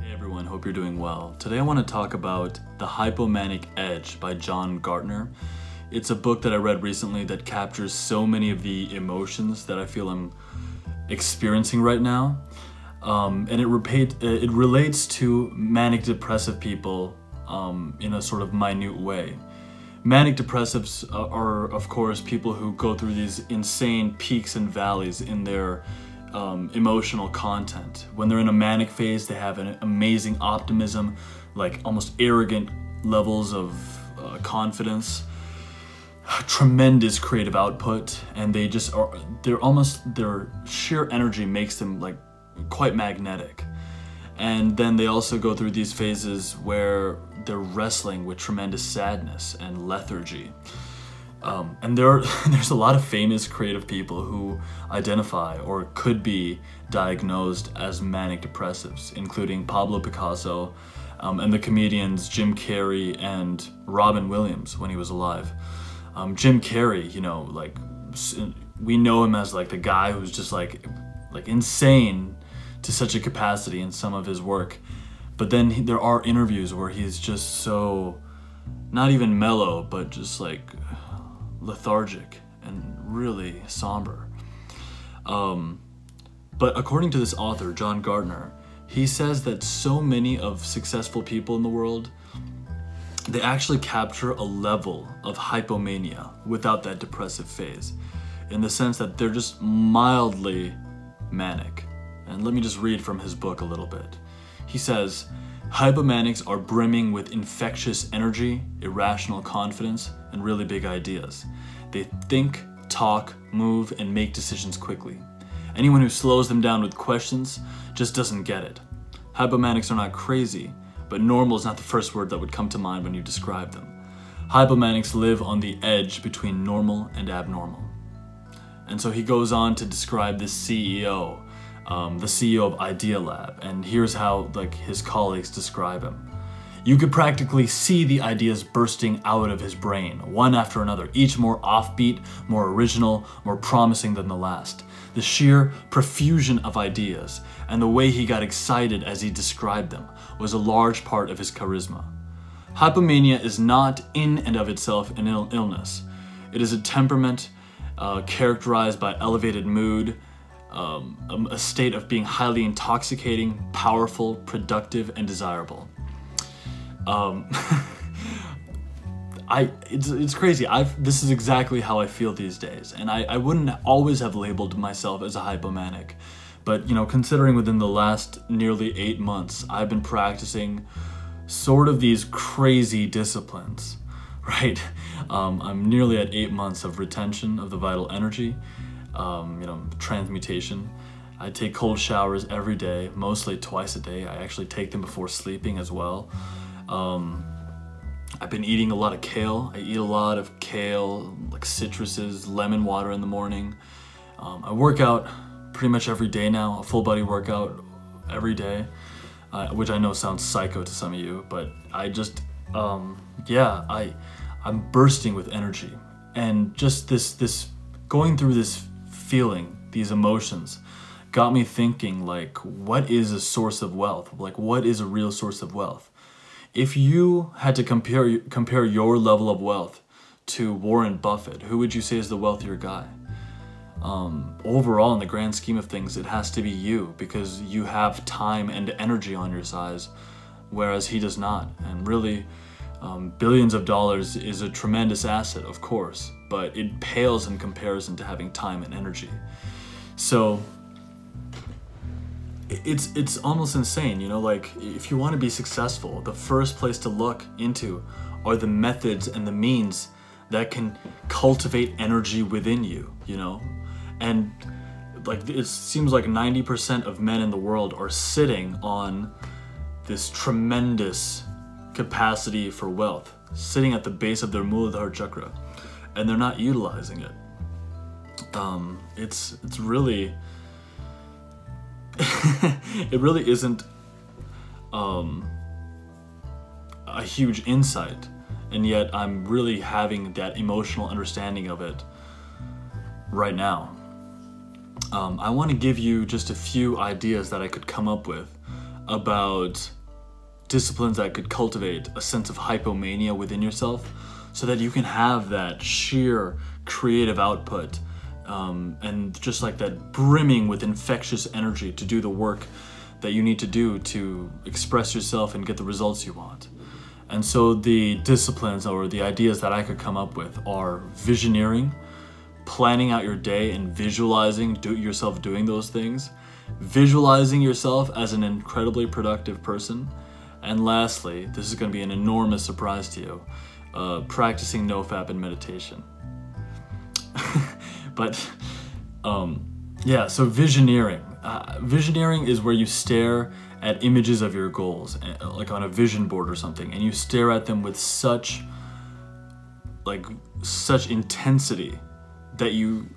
Hey everyone, hope you're doing well. Today I want to talk about The Hypomanic Edge by Gartner. It's a book that I read recently that captures so many of the emotions that I feel I'm experiencing right now. And it relates to manic depressive people in a sort of minute way. Manic depressives are, of course, people who go through these insane peaks and valleys in their emotional content. When they're in a manic phase, they have an amazing optimism, like almost arrogant levels of confidence, tremendous creative output, and they just are, their sheer energy makes them like quite magnetic. And then they also go through these phases where they're wrestling with tremendous sadness and lethargy. And there's a lot of famous creative people who identify or could be diagnosed as manic depressives, including Pablo Picasso and the comedians Jim Carrey and Robin Williams when he was alive. Jim Carrey, you know, like we know him as like the guy who's just like insane to such a capacity in some of his work. But then there are interviews where he's just so, not even mellow, but just like lethargic and really somber. But according to this author, Gartner, he says that so many of successful people in the world, they actually capture a level of hypomania without that depressive phase, in the sense that they're just mildly manic. And let me just read from his book a little bit. He says, hypomanics are brimming with infectious energy, irrational confidence, and really big ideas. They think, talk, move, and make decisions quickly. Anyone who slows them down with questions just doesn't get it. Hypomanics are not crazy, but normal is not the first word that would come to mind when you describe them. Hypomanics live on the edge between normal and abnormal. And so he goes on to describe this CEO, the CEO of Idea Lab, and here's how his colleagues describe him. You could practically see the ideas bursting out of his brain, one after another, each more offbeat, more original, more promising than the last. The sheer profusion of ideas and the way he got excited as he described them was a large part of his charisma. Hypomania is not in and of itself an illness. It is a temperament characterized by elevated mood, a state of being highly intoxicating, powerful, productive, and desirable. It's crazy. This is exactly how I feel these days, and I wouldn't always have labeled myself as a hypomanic, but you know, considering within the last nearly 8 months, I've been practicing sort of these crazy disciplines, right? I'm nearly at 8 months of retention of the vital energy, you know, transmutation. I take cold showers every day, mostly twice a day. I actually take them before sleeping as well. I've been eating a lot of kale. I eat a lot of kale, like citruses, lemon water in the morning. I work out pretty much every day now, a full body workout every day, which I know sounds psycho to some of you, but I just, yeah, I'm bursting with energy. And just this going through this feeling, these emotions, got me thinking, like, what is a source of wealth? Like, what is a real source of wealth? If you had to compare your level of wealth to Warren Buffett, who would you say is the wealthier guy? Overall, in the grand scheme of things, it has to be you, because you have time and energy on your side, whereas he does not. And really, billions of dollars is a tremendous asset, of course, but it pales in comparison to having time and energy. So it's almost insane, you know, like if you want to be successful, the first place to look into are the methods and the means that can cultivate energy within you, you know? And like it seems like 90% of men in the world are sitting on this tremendous capacity for wealth, sitting at the base of their Muladhara chakra, and they're not utilizing it. It's really it really isn't a huge insight, and yet I'm really having that emotional understanding of it right now. I want to give you just a few ideas that I could come up with about disciplines that could cultivate a sense of hypomania within yourself so that you can have that sheer creative output and just like that brimming with infectious energy to do the work that you need to do to express yourself and get the results you want. And so the disciplines or the ideas that I could come up with are visioneering, planning out your day and visualizing yourself doing those things, visualizing yourself as an incredibly productive person, and lastly, this is going to be an enormous surprise to you, practicing NoFap and meditation. But yeah, so visioneering. Visioneering is where you stare at images of your goals, like on a vision board or something, and you stare at them with such intensity that you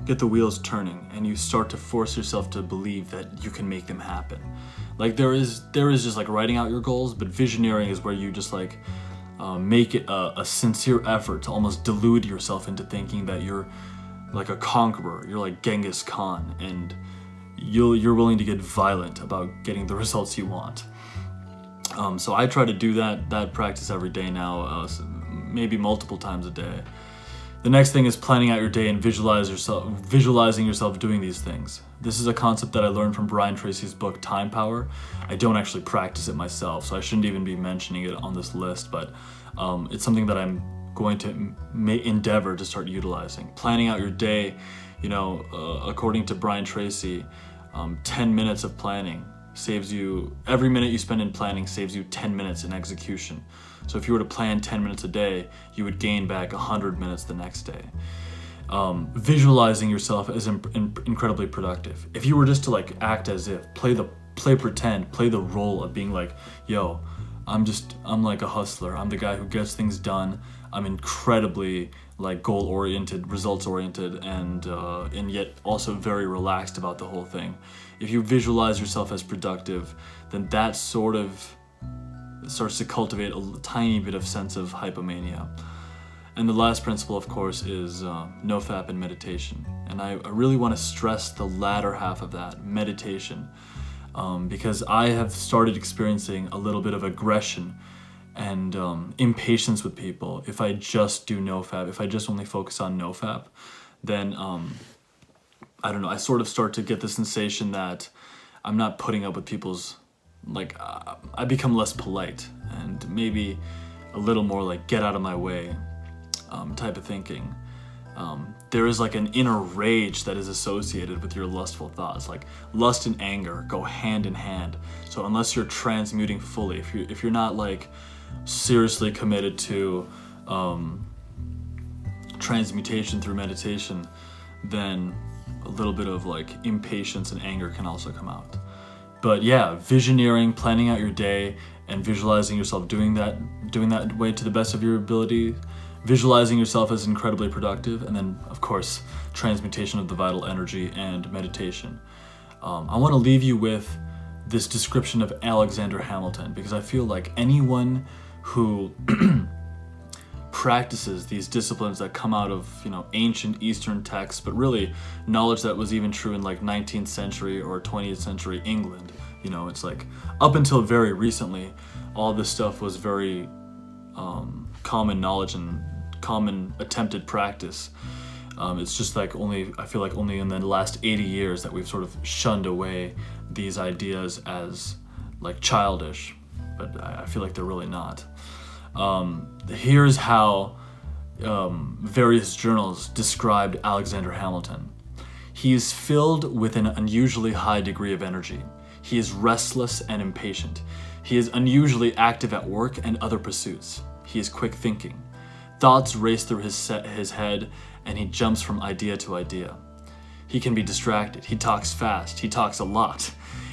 get the wheels turning and you start to force yourself to believe that you can make them happen. Like there is just like writing out your goals, but visioneering is where you just like make it a sincere effort to almost delude yourself into thinking that you're like a conqueror, you're like Genghis Khan, and you're willing to get violent about getting the results you want. So I try to do that practice every day now, maybe multiple times a day. The next thing is planning out your day and visualizing yourself doing these things. This is a concept that I learned from Brian Tracy's book, Time Power. I don't actually practice it myself, so I shouldn't even be mentioning it on this list, but it's something that I'm going to endeavor to start utilizing. Planning out your day, you know, according to Brian Tracy, 10 minutes of planning saves you, every minute you spend in planning saves you 10 minutes in execution. So if you were to plan 10 minutes a day, you would gain back 100 minutes the next day. Visualizing yourself as incredibly productive. If you were just to like act as if, play the role of being like, yo, I'm like a hustler. I'm the guy who gets things done. I'm incredibly like goal-oriented, results-oriented, and yet also very relaxed about the whole thing. If you visualize yourself as productive, then that sort of starts to cultivate a tiny bit of sense of hypomania. And the last principle, of course, is NoFap and meditation. And I really want to stress the latter half of that, meditation, because I have started experiencing a little bit of aggression and impatience with people. If I just do NoFap, if I just only focus on NoFap, then I don't know, I sort of start to get the sensation that I'm not putting up with people's, like, I become less polite and maybe a little more like get out of my way type of thinking. There is like an inner rage that is associated with your lustful thoughts. Like lust and anger go hand in hand. So unless you're transmuting fully, if you're not like seriously committed to transmutation through meditation, then a little bit of like impatience and anger can also come out. But yeah, visioneering, planning out your day, and visualizing yourself doing that way to the best of your ability, visualizing yourself as incredibly productive, and then of course transmutation of the vital energy and meditation. I want to leave you with this description of Alexander Hamilton, because I feel like anyone who practices these disciplines that come out of, you know, ancient Eastern texts, but really knowledge that was even true in like 19th century or 20th century England. You know, it's like up until very recently, all this stuff was very common knowledge and common attempted practice. It's just like I feel like only in the last 80 years that we've sort of shunned away these ideas as like childish, but I feel like they're really not. Here's how various journals described Alexander Hamilton. He is filled with an unusually high degree of energy. He is restless and impatient. He is unusually active at work and other pursuits. He is quick thinking. Thoughts race through his head, and he jumps from idea to idea. He can be distracted. He talks fast. He talks a lot.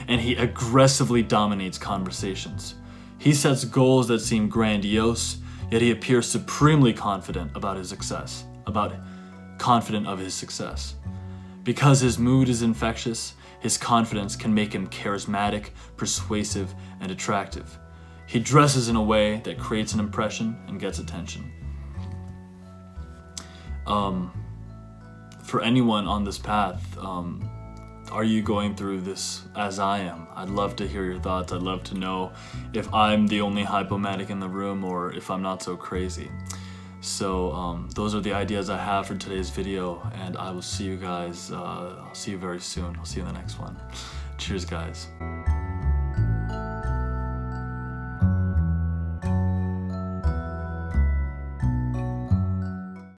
And he aggressively dominates conversations. He sets goals that seem grandiose, yet he appears supremely confident about his success, confident of his success. Because his mood is infectious, his confidence can make him charismatic, persuasive, and attractive. He dresses in a way that creates an impression and gets attention. For anyone on this path, Are you going through this as I am? I'd love to hear your thoughts. I'd love to know if I'm the only hypomanic in the room or if I'm not so crazy. So those are the ideas I have for today's video, and I will see you guys, I'll see you very soon. I'll see you in the next one. Cheers, guys.